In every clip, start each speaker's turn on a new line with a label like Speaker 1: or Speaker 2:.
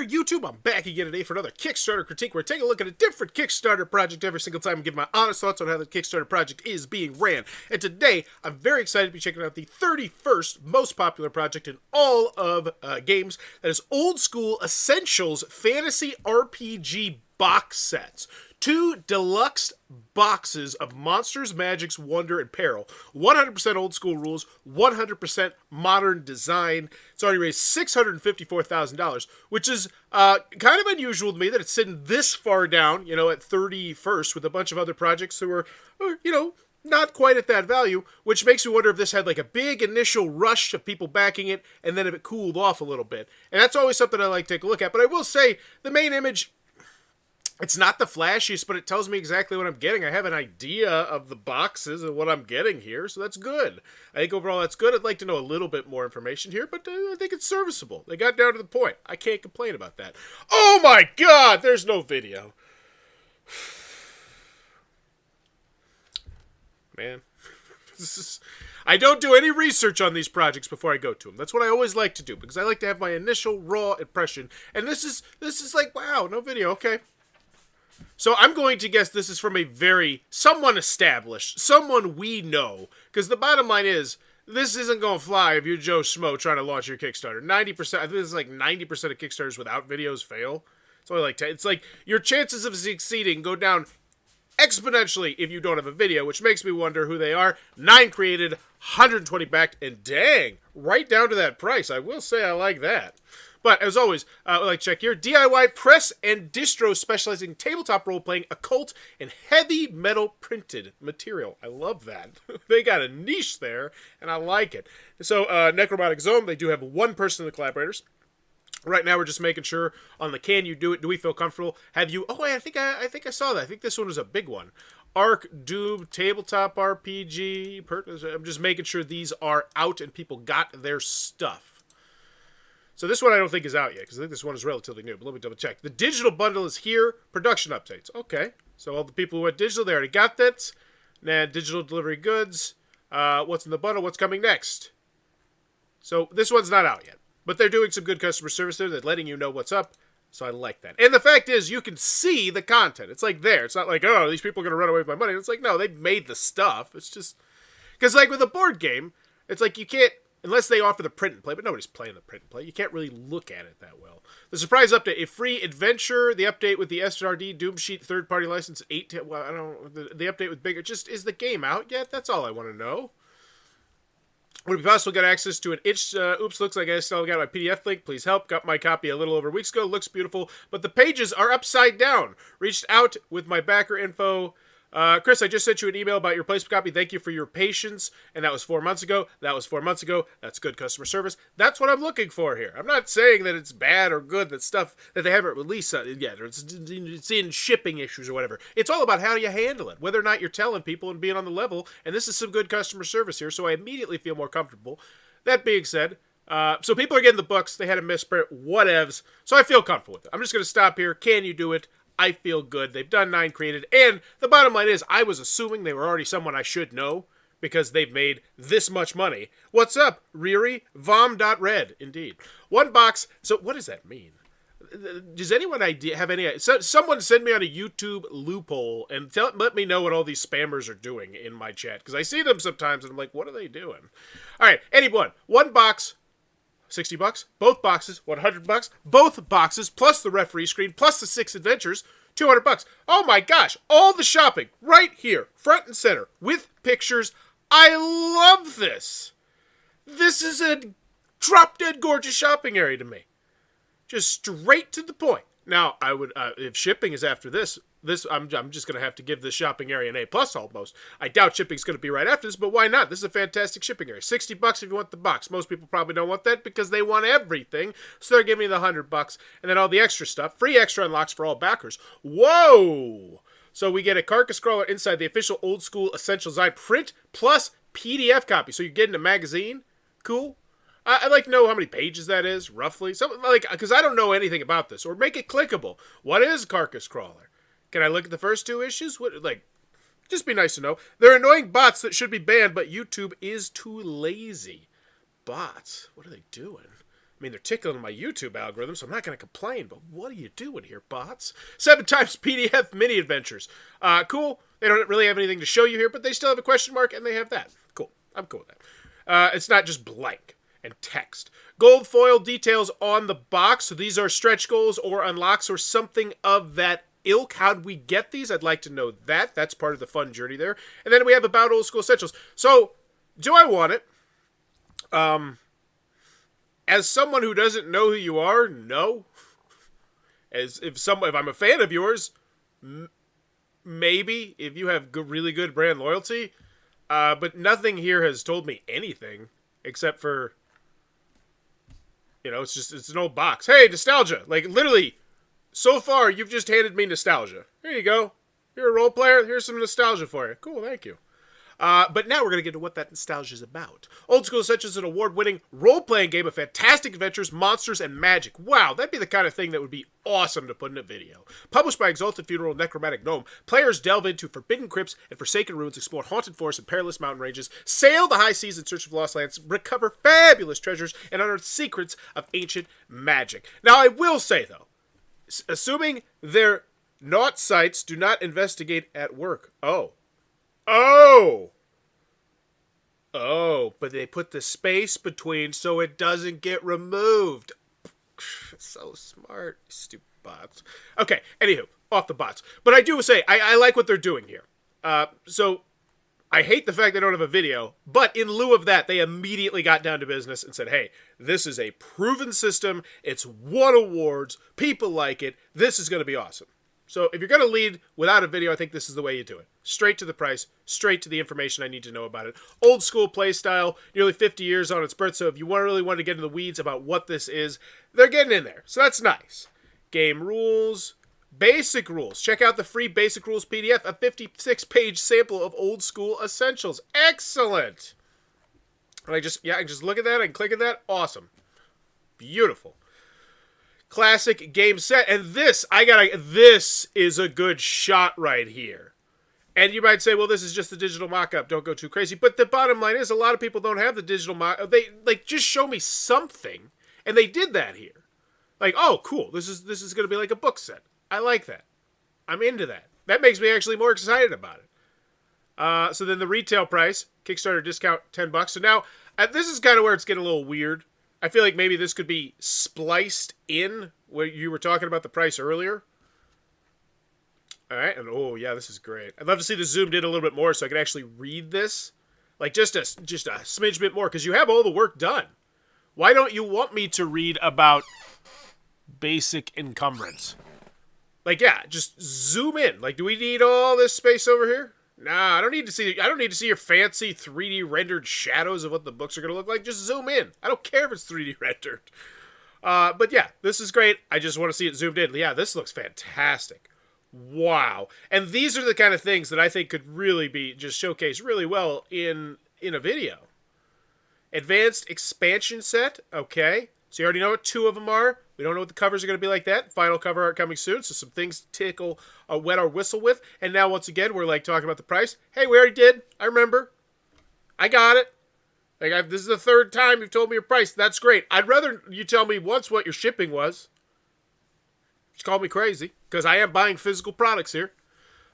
Speaker 1: YouTube? I'm back again today for another Kickstarter critique where I take a look at a different Kickstarter project every single time and give my honest thoughts on how the Kickstarter project is being ran. And today, I'm very excited to be checking out the 31st most popular project in all of games. That is Old School Essentials Fantasy RPG box sets. 2 deluxe boxes of Monsters, Magics, Wonder, and Peril. 100% old school rules, 100% modern design. It's already raised $654,000, which is kind of unusual to me that it's sitting this far down, you know, at 31st with a bunch of other projects that were, you know, not quite at that value, which makes me wonder if this had like a big initial rush of people backing it and then if it cooled off a little bit. And that's always something I like to take a look at. But I will say the main image, it's not the flashiest, but it tells me exactly what I'm getting. I have an idea of the boxes and what I'm getting here, so that's good. I think overall that's good. I'd like to know a little bit more information here, but I think it's serviceable. They got down to the point. I can't complain about that. Oh my god, there's no video. Man, I don't do any research on these projects before I go to them. That's what I always like to do, because I like to have my initial raw impression. And this is like, wow, no video, okay. So I'm going to guess this is from someone established, someone we know. Because the bottom line is, this isn't going to fly if you're Joe Schmo trying to launch your Kickstarter. 90%, I think this is like 90% of Kickstarters without videos fail. It's only like 10. It's like your chances of succeeding go down exponentially if you don't have a video, which makes me wonder who they are. 9 created, 120 backed, and dang, right down to that price. I will say I like that. But, as always, I would like to check here. DIY press and distro specializing in tabletop role-playing, occult, and heavy metal printed material. I love that. They got a niche there, and I like it. So, Necromantic Zone, they do have one person in the collaborators. Right now, we're just making sure on the can you do it. Do we feel comfortable? Have you? Oh, I think I saw that. I think this one was a big one. Arc, Doob, Tabletop RPG. I'm just making sure these are out and people got their stuff. So this one I don't think is out yet, because I think this one is relatively new, but let me double check. The digital bundle is here. Production updates. Okay. So all the people who went digital, they already got that. Nah, digital delivery goods. What's in the bundle? What's coming next? So this one's not out yet. But they're doing some good customer service there. They're letting you know what's up. So I like that. And the fact is, you can see the content. It's like there. It's not like, oh, these people are going to run away with my money. It's like, no, they made the stuff. It's just... Because like with a board game, it's like you can't... Unless they offer the print and play, but nobody's playing the print and play. You can't really look at it that well. The surprise update, a free adventure, the update with the SRD Doom Sheet third-party license, well, I don't know, the update with bigger, just, is the game out yet? That's all I want to know. Would it be possible to get access to an oops, looks like I still got my PDF link, please help. Got my copy a little over weeks ago, looks beautiful, but the pages are upside down. Reached out with my backer info. Chris, I just sent you an email about your replacement copy. Thank you for your patience. And that was 4 months ago. That was 4 months ago. That's good customer service. That's what I'm looking for here. I'm not saying that it's bad or good, that stuff that they haven't released yet, or it's in shipping issues or whatever. It's all about how you handle it, whether or not you're telling people and being on the level. And this is some good customer service here, so I immediately feel more comfortable. That being said, so people are getting the books. They had a misprint, whatevs. So I feel comfortable with it. I'm just going to stop here. Can you do it? I feel good. They've done 9 created. And the bottom line is, I was assuming they were already someone I should know because they've made this much money. What's up, Riri? Vom.red, indeed. 1 box. So what does that mean? Does anyone have any idea? Someone send me on a YouTube loophole and let me know what all these spammers are doing in my chat. Because I see them sometimes and I'm like, what are they doing? All right, anyone. 1 box. $60, both boxes, $100, both boxes, plus the referee screen, plus the 6 adventures, $200. Oh my gosh, all the shopping right here, front and center, with pictures. I love this. This is a drop-dead gorgeous shopping area to me. Just straight to the point. Now, I would, if shipping is after this, I'm just going to have to give this shopping area an A+ almost. I doubt shipping's going to be right after this, but why not? This is a fantastic shipping area. $60 if you want the box. Most people probably don't want that because they want everything, so they're giving me the $100. And then all the extra stuff. Free extra unlocks for all backers. Whoa! So we get a carcass crawler inside the official Old School Essential Design print plus PDF copy. So you're getting a magazine. Cool. I'd like to know how many pages that is, roughly. Something like, because I don't know anything about this. Or make it clickable. What is Carcass Crawler? Can I look at the first 2 issues? What, like, just be nice to know. They're annoying bots that should be banned, but YouTube is too lazy. Bots? What are they doing? I mean, they're tickling my YouTube algorithm, so I'm not going to complain, but what are you doing here, bots? 7 times PDF mini adventures. Cool. They don't really have anything to show you here, but they still have a question mark, and they have that. Cool. I'm cool with that. It's not just blank and text. Gold foil details on the box, so these are stretch goals or unlocks or something of that ilk. How'd we get these? I'd like to know that. That's part of the fun journey there. And then we have About Old School Essentials. So, do I want it? As someone who doesn't know who you are, no. If I'm a fan of yours, maybe. If you have really good brand loyalty, but nothing here has told me anything except for, it's an old box. Hey, nostalgia! Like literally, so far you've just handed me nostalgia. Here you go. You're a role player. Here's some nostalgia for you. Cool, thank you. But now we're going to get to what that nostalgia is about. Old School Essentials is an award-winning role-playing game of fantastic adventures, monsters, and magic. Wow, that'd be the kind of thing that would be awesome to put in a video. Published by Exalted Funeral and Necromantic Gnome, players delve into forbidden crypts and forsaken ruins, explore haunted forests and perilous mountain ranges, sail the high seas in search of lost lands, recover fabulous treasures, and unearth secrets of ancient magic. Now, I will say, though, assuming their naught sites do not investigate at work. Oh, but they put the space between so it doesn't get removed. So smart, stupid bots. Okay, anywho, off the bots. But I do say, I like what they're doing here. So, I hate the fact they don't have a video, but in lieu of that, they immediately got down to business and said, hey, this is a proven system, it's won awards, people like it, this is going to be awesome. So if you're going to lead without a video, I think this is the way you do it. Straight to the price, straight to the information I need to know about it. Old school play style, nearly 50 years on its birth, so if you really want to get in the weeds about what this is, they're getting in there. So that's nice. Game rules, basic rules. Check out the free basic rules PDF, a 56-page sample of Old School Essentials. Excellent! And I just look at that and click at that. Awesome. Beautiful. Classic game set, and this is a good shot right here. And you might say, well, this is just the digital mock-up, don't go too crazy. But the bottom line is, a lot of people don't have the digital mock-up. They, just show me something, and they did that here. Like, oh, cool, this is going to be like a book set. I like that. I'm into that. That makes me actually more excited about it. So then the retail price, Kickstarter discount, $10. So now, this is kind of where it's getting a little weird. I feel like maybe this could be spliced in where you were talking about the price earlier. All right, and oh yeah, this is great. I'd love to see this zoomed in a little bit more so I could actually read this, like just a smidge bit more, because you have all the work done. Why don't you want me to read about basic encumbrance? Like, yeah, just zoom in. Like, do we need all this space over here? Nah, I don't need to see your fancy 3D rendered shadows of what the books are going to look like. Just zoom in. I don't care if it's 3D rendered. But yeah, this is great. I just want to see it zoomed in. Yeah, this looks fantastic. Wow. And these are the kind of things that I think could really be just showcased really well in a video. Advanced expansion set. Okay. So you already know what 2 of them are. We don't know what the covers are going to be like that. Final cover art coming soon, so some things to tickle wet our whistle with. And now, once again, we're like talking about the price. Hey, we already did. I remember. I got it. Like, this is the 3rd time you've told me your price. That's great. I'd rather you tell me once what your shipping was. Just call me crazy, because I am buying physical products here.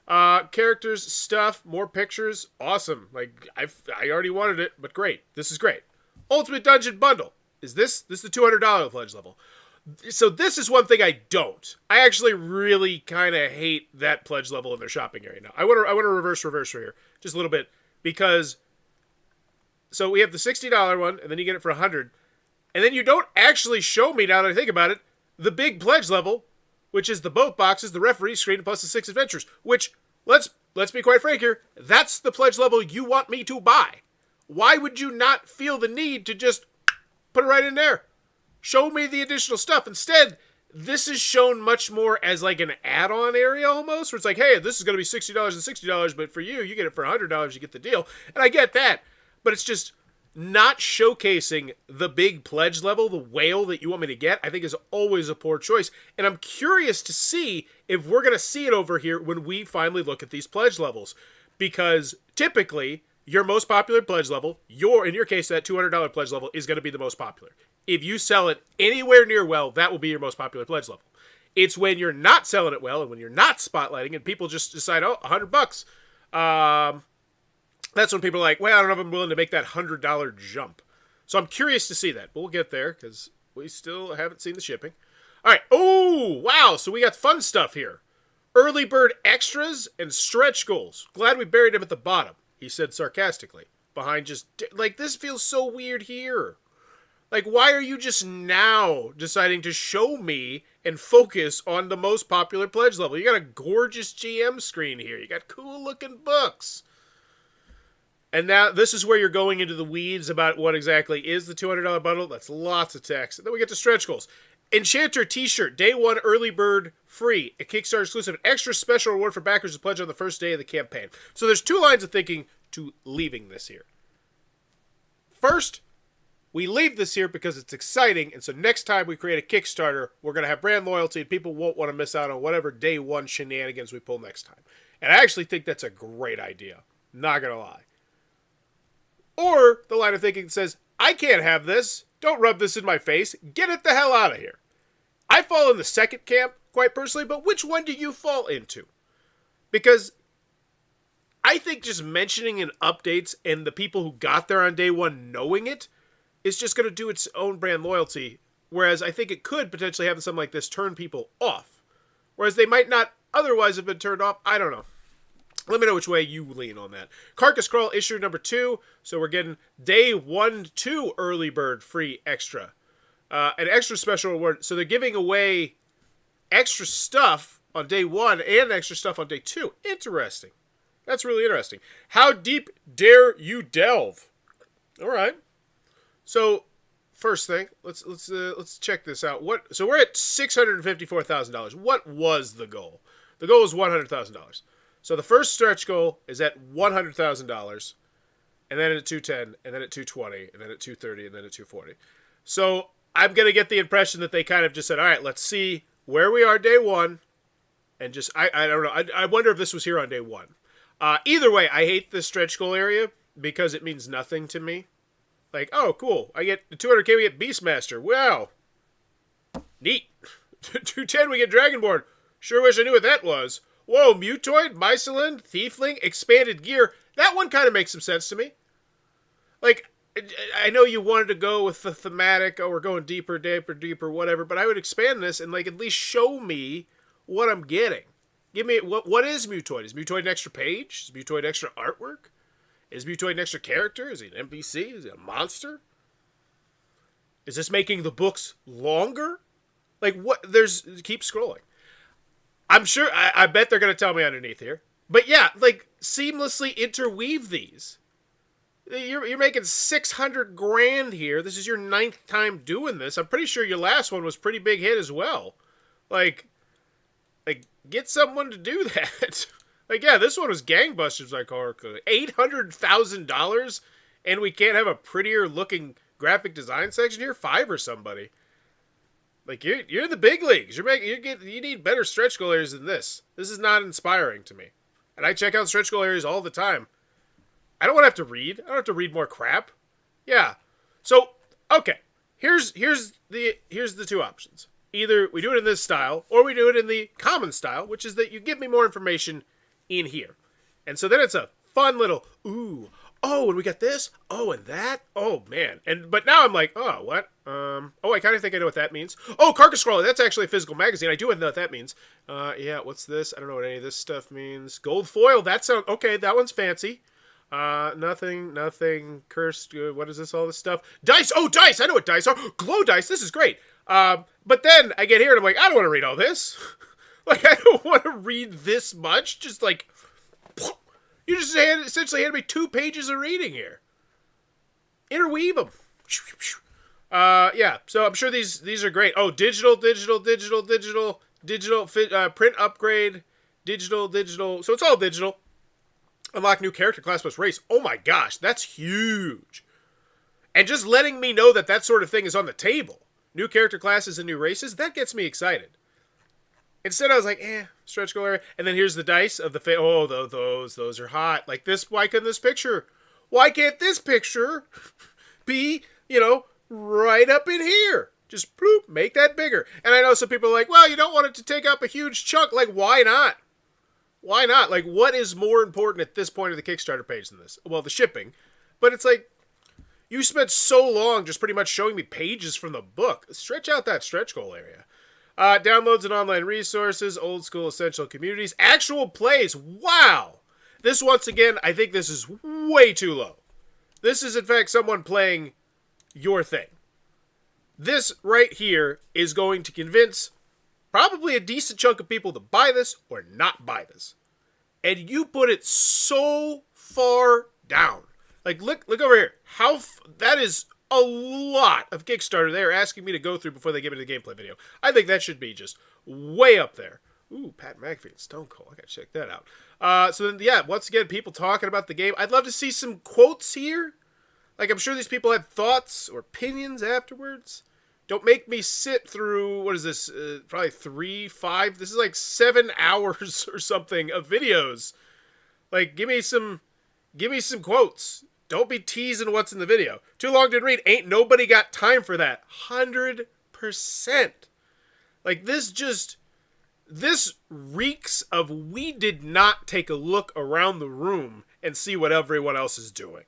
Speaker 1: Characters, stuff, more pictures. Awesome. Like, I already wanted it, but great. This is great. Ultimate Dungeon Bundle. Is this the $200 pledge level? So this is one thing I don't. I actually really kind of hate that pledge level in their shopping area now. I want to reverse here just a little bit, because so we have the $60 one, and then you get it for $100, and then you don't actually show me, now that I think about it, the big pledge level, which is the boat boxes, the referee screen, plus the 6 adventures. Which, let's be quite frank here, that's the pledge level you want me to buy. Why would you not feel the need to just put it right in there? Show me the additional stuff. Instead, this is shown much more as like an add-on area almost, where it's like, hey, this is going to be $60 and $60, but for you get it for $100, you get the deal. And I get that, but it's just not showcasing the big pledge level, the whale that you want me to get, I think is always a poor choice. And I'm curious to see if we're going to see it over here when we finally look at these pledge levels. Because typically, your most popular pledge level, in your case, that $200 pledge level is going to be the most popular. If you sell it anywhere near well, that will be your most popular pledge level. It's when you're not selling it well and when you're not spotlighting and people just decide, oh, $100. That's when people are like, well, I don't know if I'm willing to make that $100 jump. So I'm curious to see that. But we'll get there because we still haven't seen the shipping. All right. Oh, wow. So we got fun stuff here. Early bird extras and stretch goals. Glad we buried them at the bottom, he said sarcastically. Behind just, like, this feels so weird here. Like, why are you just now deciding to show me and focus on the most popular pledge level? You got a gorgeous GM screen here. You got cool looking books. And now this is where you're going into the weeds about what exactly is the $200 bundle. That's lots of text. And then we get to stretch goals. Enchanter t-shirt, day one, early bird, free. A Kickstarter exclusive, an extra special reward for backers who pledge on the first day of the campaign. So there's two lines of thinking to leaving this here. First, we leave this here because it's exciting, and so next time we create a Kickstarter, we're going to have brand loyalty, and people won't want to miss out on whatever day one shenanigans we pull next time. And I actually think that's a great idea. Not going to lie. Or the line of thinking says, I can't have this. Don't rub this in my face. Get it the hell out of here. I fall in the second camp, quite personally, but which one do you fall into? Because I think just mentioning in updates and the people who got there on day one knowing it is just going to do its own brand loyalty. Whereas I think it could potentially have something like this turn people off. Whereas they might not otherwise have been turned off. I don't know. Let me know which way you lean on that. Carcass Crawl issue number 2. So we're getting day 1, 2 early bird free extra. An extra special reward. So they're giving away extra stuff on day 1 and extra stuff on day 2. Interesting. That's really interesting. How deep dare you delve? All right. So first thing, let's check this out. So we're at $654,000. What was the goal? The goal was $100,000. So the first stretch goal is at $100,000, and then at 210, and then at 220, and then at 230, and then at 240. So I'm gonna get the impression that they kind of just said, all right, let's see where we are day one, and just I don't know. I wonder if this was here on day one. Either way, I hate this stretch goal area because it means nothing to me. Like, oh, cool, I get the 200K, we get Beastmaster. Wow, neat. 210, we get Dragonborn. Sure wish I knew what that was. Whoa, Mutoid, Mycelin, Thiefling, Expanded Gear. That one kind of makes some sense to me. Like, I know you wanted to go with the thematic, oh, we're going deeper, whatever, but I would expand this and, like, at least show me what I'm getting. Give me, what is Mutoid? Is Mutoid an extra page? Is Mutoid extra artwork? Is Mutoid an extra character? Is he an NPC? Is he a monster? Is this making the books longer? Like, what? Keep scrolling. I'm sure, I bet they're going to tell me underneath here. But yeah, like, seamlessly interweave these. You're making 600 grand here. This is your 9th time doing this. I'm pretty sure your last one was pretty big hit as well. Like get someone to do that. Like, yeah, this one was gangbusters, like, $800,000, and we can't have a prettier looking graphic design section here? 5 or somebody. Like, you're in the big leagues. You need better stretch goal areas than this. This is not inspiring to me. And I check out stretch goal areas all the time. I don't want to have to read. I don't have to read more crap. Yeah. So, okay. Here's the 2 options. Either we do it in this style, or we do it in the common style, which is that you give me more information in here. And so then it's a fun little, ooh, oh, and we got this, oh, and that, oh, man. But now I'm like, oh, what? I kind of think I know what that means. Oh, Carcass Crawler, that's actually a physical magazine. I do know what that means. Yeah, what's this? I don't know what any of this stuff means. Gold foil, that sounds, okay, that one's fancy. Nothing, cursed, what is this, all this stuff? Dice, oh, dice, I know what dice are. Glow dice, this is great. But then I get here and I'm like, I don't want to read all this. Like, I don't want to read this much. Just like, you just essentially handed me 2 pages of reading here. Interweave them. Yeah, so I'm sure these are great. Oh, digital, print upgrade, digital. So it's all digital. Unlock new character class plus race. Oh my gosh, that's huge. And just letting me know that sort of thing is on the table. New character classes and new races, that gets me excited. Instead, I was like, stretch goal area. And then here's the dice of the those are hot. Like this, why couldn't this picture? Why can't this picture be, right up in here? Just bloop, make that bigger. And I know some people are like, well, you don't want it to take up a huge chunk. Like, why not? Why not? Like, what is more important at this point of the Kickstarter page than this? Well, the shipping. But it's like, you spent so long just pretty much showing me pages from the book. Stretch out that stretch goal area. Downloads and online resources, old school essential communities, actual plays. Wow! This, once again, I think this is way too low. This is, in fact, someone playing your thing. This right here is going to convince probably a decent chunk of people to buy this or not buy this. And you put it so far down. Like, look over here. That is a lot of Kickstarter they're asking me to go through before they give me the gameplay video. I think that should be just way up there. Ooh, Pat McAfee and Stone Cold. I gotta check that out. So then, yeah, once again, people talking about the game. I'd love to see some quotes here. Like, I'm sure these people had thoughts or opinions afterwards. Don't make me sit through, what is this, probably 3, 5, this is like 7 hours or something of videos. Like, give me some quotes. Don't be teasing what's in the video. Too long to read. Ain't nobody got time for that. 100%. Like, this reeks of we did not take a look around the room and see what everyone else is doing.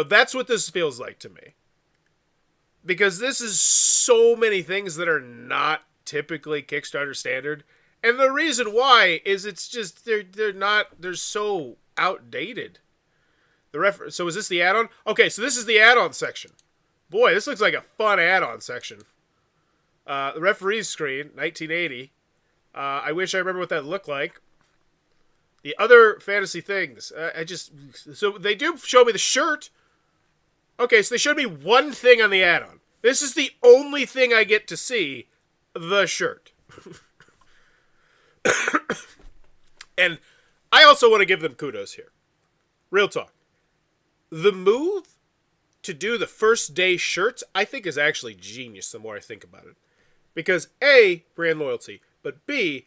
Speaker 1: That's what this feels like to me. Because this is so many things that are not typically Kickstarter standard. And the reason why is it's just, they're so outdated. So is this the add-on? Okay, so this is the add-on section. Boy, this looks like a fun add-on section. The referee's screen, 1980. I wish I remember what that looked like. The other fantasy things. So they do show me the shirt. Okay, so they showed me one thing on the add-on. This is the only thing I get to see. The shirt. And I also want to give them kudos here. Real talk. The move to do the first day shirts, I think is actually genius the more I think about it. Because A, brand loyalty, but B,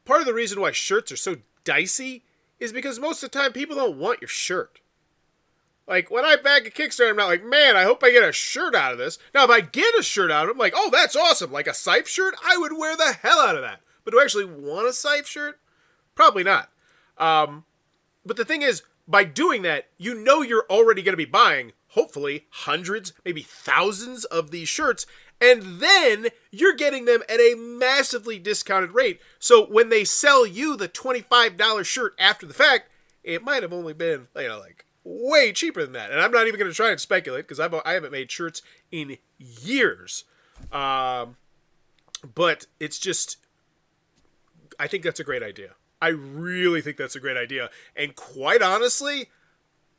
Speaker 1: part of the reason why shirts are so dicey is because most of the time people don't want your shirt. Like, when I back a Kickstarter, I'm not like, man, I hope I get a shirt out of this. Now, if I get a shirt out of it, I'm like, oh, that's awesome. Like a Scythe shirt, I would wear the hell out of that. But do I actually want a Scythe shirt? Probably not. But the thing is, by doing that, you're already going to be buying, hopefully, hundreds, maybe thousands of these shirts, and then you're getting them at a massively discounted rate. So when they sell you the $25 shirt after the fact, it might have only been, like, way cheaper than that. And I'm not even going to try and speculate, because I haven't made shirts in years. But it's just, I think that's a great idea. I really think that's a great idea. And quite honestly,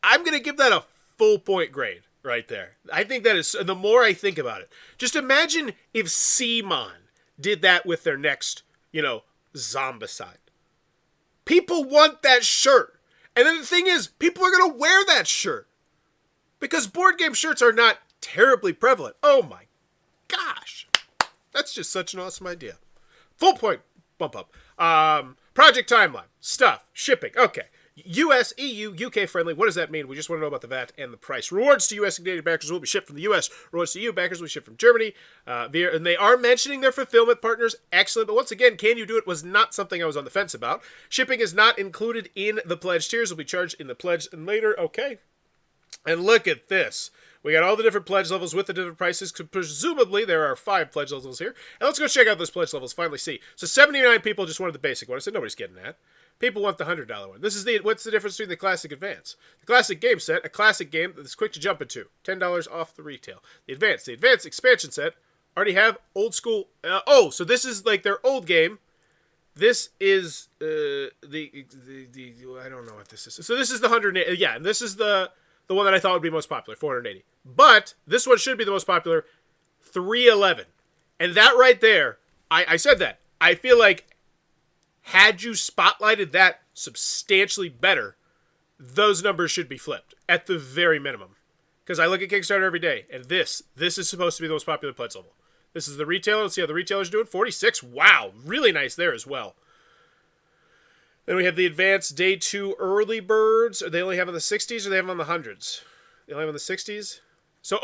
Speaker 1: I'm going to give that a full point grade right there. I think that is, the more I think about it, just imagine if Seamon did that with their next, Zombicide. People want that shirt. And then the thing is, people are going to wear that shirt. Because board game shirts are not terribly prevalent. Oh my gosh. That's just such an awesome idea. Full point bump up. Project timeline. Stuff. Shipping. Okay. US, EU, UK friendly. What does that mean? We just want to know about the VAT and the price. Rewards to US and Canadian backers will be shipped from the US. Rewards to EU backers will be shipped from Germany. And they are mentioning their fulfillment partners. Excellent. But once again, can you do it was not something I was on the fence about. Shipping is not included in the pledge tiers. Will be charged in the pledge and later. Okay. And look at this. We got all the different pledge levels with the different prices. Presumably, there are 5 pledge levels here. And let's go check out those pledge levels, finally see. So 79 people just wanted the basic one. I said, nobody's getting that. People want the $100 one. What's the difference between the Classic Advance? The Classic Game Set, a classic game that's quick to jump into. $10 off the retail. The Advance Expansion Set, already have old school. So this is like their old game. This is I don't know what this is. So this is the 180. Yeah, and this is the one that I thought would be most popular, 480. But this one should be the most popular, 311. And that right there, I said that. I feel like had you spotlighted that substantially better, those numbers should be flipped at the very minimum. Because I look at Kickstarter every day, and this is supposed to be the most popular pledge level. This is the retailer. Let's see how the retailer's doing. 46. Wow, really nice there as well. Then we have the advanced day 2 early birds. Are they only have on the 60s or they have on the hundreds? They only have on the 60s? So,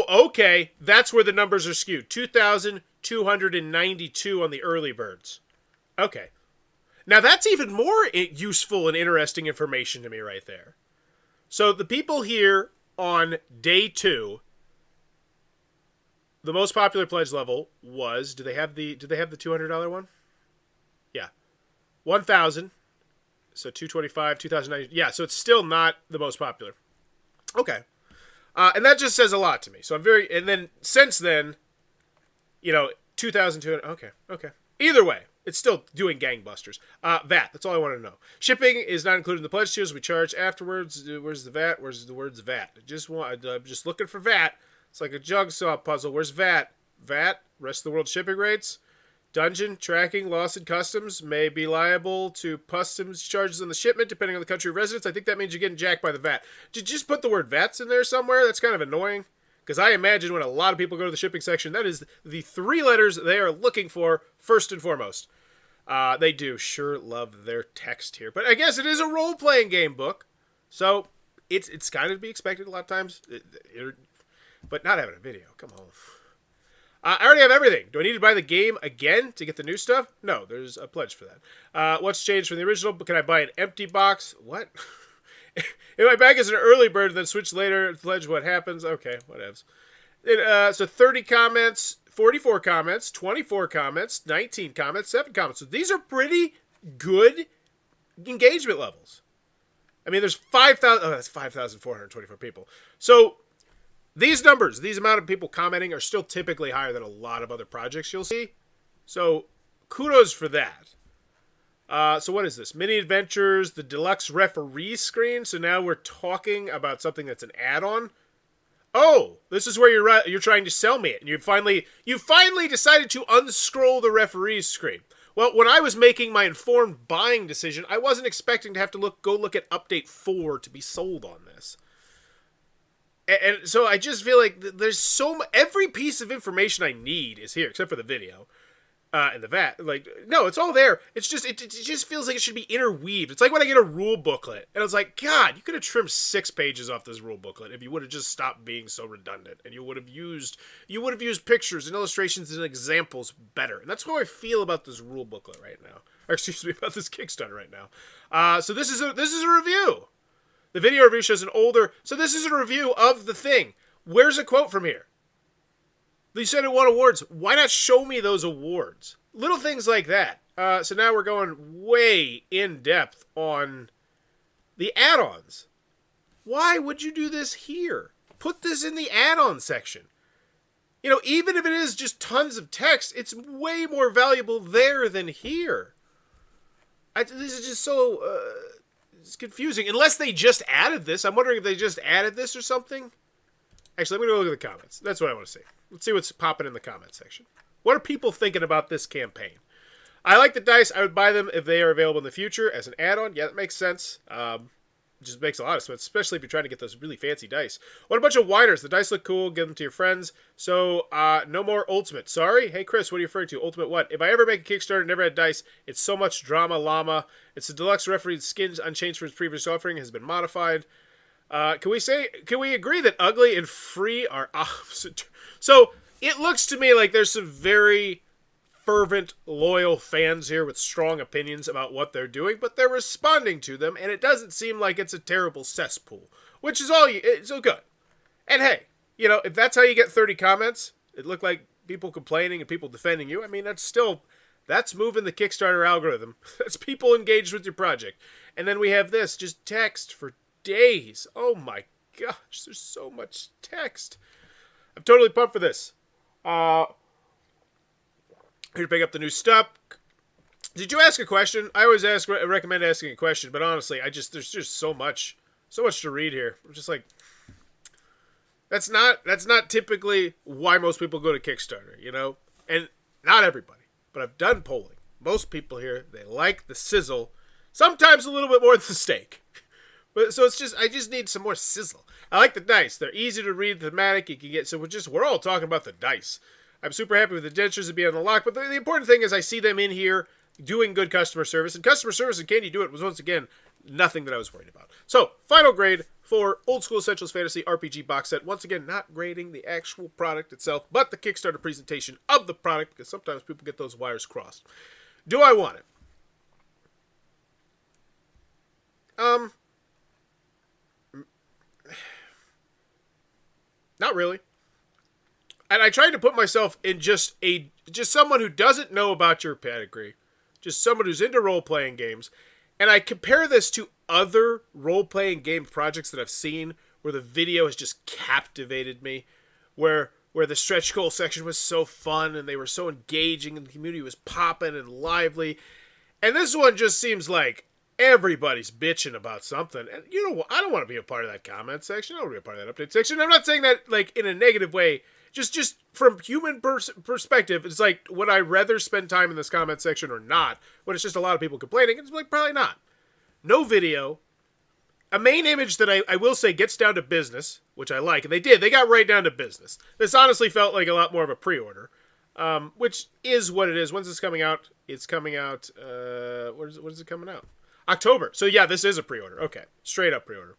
Speaker 1: okay. That's where the numbers are skewed. 2,292 on the early birds. Okay. Now that's even more useful and interesting information to me right there. So the people here on day 2, the most popular pledge level was, do they have the $200 one? Yeah. 1,000. So 225, 2,090. Yeah, so it's still not the most popular. Okay. And that just says a lot to me. So I'm very, and then since then, 2,200. Okay. Either way, it's still doing gangbusters. VAT, that's all I want to know. Shipping is not included in the pledge tiers we charge afterwards. Where's the VAT? Where's the words VAT? I'm just looking for VAT. It's like a jigsaw puzzle. Where's VAT? VAT, rest of the world shipping rates. Dungeon, tracking, loss and customs may be liable to customs charges on the shipment depending on the country of residence. I think that means you're getting jacked by the VAT. Did you just put the word VATs in there somewhere? That's kind of annoying. Because I imagine when a lot of people go to the shipping section, that is the 3 letters they are looking for first and foremost. They do sure love their text here. But I guess it is a role-playing game book. So it's kind of to be expected a lot of times. But not having a video. Come on. I already have everything. Do I need to buy the game again to get the new stuff? No, there's a pledge for that. What's changed from the original? Can I buy an empty box? What? If my bag is an early bird and then switch later, pledge what happens? Okay, whatevs. So 30 comments, 44 comments, 24 comments, 19 comments, 7 comments. So these are pretty good engagement levels. I mean, there's 5,000. Oh, that's 5,424 people. So these numbers, these amount of people commenting are still typically higher than a lot of other projects you'll see. So kudos for that. So what is this? Mini Adventures, the deluxe referee screen. So now we're talking about something that's an add-on. Oh, this is where you're trying to sell me it. And you finally decided to unscroll the referee's screen. Well, when I was making my informed buying decision, I wasn't expecting to have to go look at update 4 to be sold on this. And so I just feel like there's every piece of information I need is here, except for the video and the VAT. Like, no, it's all there. It's just it just feels like it should be interweaved. It's like when I get a rule booklet, and I was like, God, you could have trimmed 6 pages off this rule booklet if you would have just stopped being so redundant, and you would have used pictures and illustrations and examples better. And that's how I feel about this rule booklet right now, or excuse me, about this Kickstarter right now. So this is a review. The video review shows an older... So this is a review of the thing. Where's a quote from here? You said it won awards. Why not show me those awards? Little things like that. So now we're going way in depth on the add-ons. Why would you do this here? Put this in the add-on section. Even if it is just tons of text, it's way more valuable there than here. This is just so... it's confusing. Unless they just added this. I'm wondering if they just added this or something. Actually, let me go look at the comments. That's what I want to see. Let's see what's popping in the comment section. What are people thinking about this campaign? I like the dice. I would buy them if they are available in the future as an add-on. Yeah, that makes sense. Just makes a lot of sense, especially if you're trying to get those really fancy dice. What a bunch of whiners. The dice look cool. Give them to your friends. So, no more Ultimate. Sorry? Hey, Chris, what are you referring to? Ultimate what? If I ever make a Kickstarter and never had dice, it's so much drama llama. It's the deluxe referee skins unchanged from its previous offering has been modified. Can we agree that ugly and free are opposite? So, it looks to me like there's some very fervent, loyal fans here with strong opinions about what they're doing, but they're responding to them, and it doesn't seem like it's a terrible cesspool, which is it's all good. And hey, if that's how you get 30 comments, it looked like people complaining and people defending you. I mean, that's moving the Kickstarter algorithm. That's people engaged with your project. And then we have this, just text for days. Oh my gosh, there's so much text. I'm totally pumped for this. Here to pick up the new stuff. Did you ask a question? I always recommend asking a question, but honestly, there's just so much to read here. I'm just like, that's not typically why most people go to Kickstarter, and not everybody, but I've done polling. Most people here, they like the sizzle, sometimes a little bit more than the steak. But so I just need some more sizzle. I like the dice. They're easy to read, thematic. You can get we're all talking about the dice. I'm super happy with the dentures to be on the lock, but the important thing is I see them in here. doing good customer service. And customer service and Can You Do It was, once again, nothing that I was worried about. So, final grade for Old School Essentials Fantasy RPG box set. Once again, not grading the actual product itself, but the Kickstarter presentation of the product, because sometimes people get those wires crossed. Do I want it? Not really. And I tried to put myself in just someone who doesn't know about your pedigree, just someone who's into role-playing games, and I compare this to other role-playing game projects that I've seen where the video has just captivated me, where the stretch goal section was so fun and they were so engaging and the community was popping and lively. And this one just seems like everybody's bitching about something. And you know what? I don't want to be a part of that comment section. I don't want to be a part of that update section. I'm not saying that like in a negative way. Just from human perspective, it's like, would I rather spend time in this comment section or not? When it's just a lot of people complaining, it's like, probably not. No video. A main image that I will say gets down to business, which I like. And they did. They got right down to business. This honestly felt like a lot more of a pre-order. Which is what it is. When's this coming out? It's coming out, when is it coming out? October. So yeah, this is a pre-order. Okay. Straight up pre-order.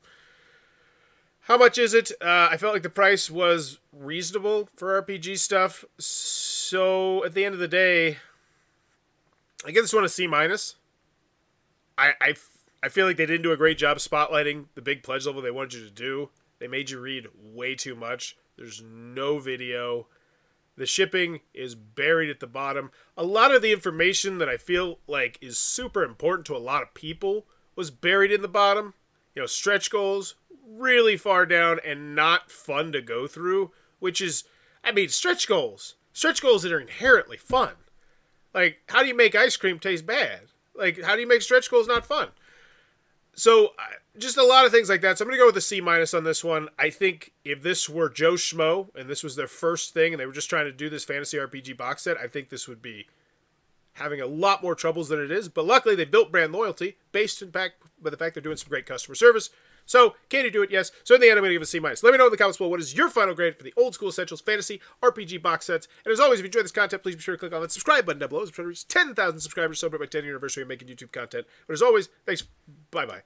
Speaker 1: How much is it? I felt like the price was reasonable for RPG stuff. So at the end of the day, I give this one a C-. I feel like they didn't do a great job spotlighting the big pledge level they wanted you to do. They made you read way too much. There's no video. The shipping is buried at the bottom. A lot of the information that I feel like is super important to a lot of people was buried in the bottom. You know, stretch goals, really far down and not fun to go through, which is, I mean, stretch goals that are inherently fun. Like, how do you make ice cream taste bad? Like, how do you make stretch goals not fun? So, just a lot of things like that. So I'm going to go with a C- on this one. I think if this were Joe Schmo, and this was their first thing, and they were just trying to do this fantasy RPG box set, I think this would be having a lot more troubles than it is. But luckily, they built brand loyalty, based in fact by the fact they're doing some great customer service. So, can you do it? Yes. So in the end, I'm going to give it a C-. Let me know in the comments below what is your final grade for the Old School Essentials Fantasy RPG box sets. And as always, if you enjoyed this content, please be sure to click on that subscribe button down below. We're trying to reach 10,000 subscribers, celebrate my 10th anniversary of making YouTube content. But as always, thanks. Bye-bye.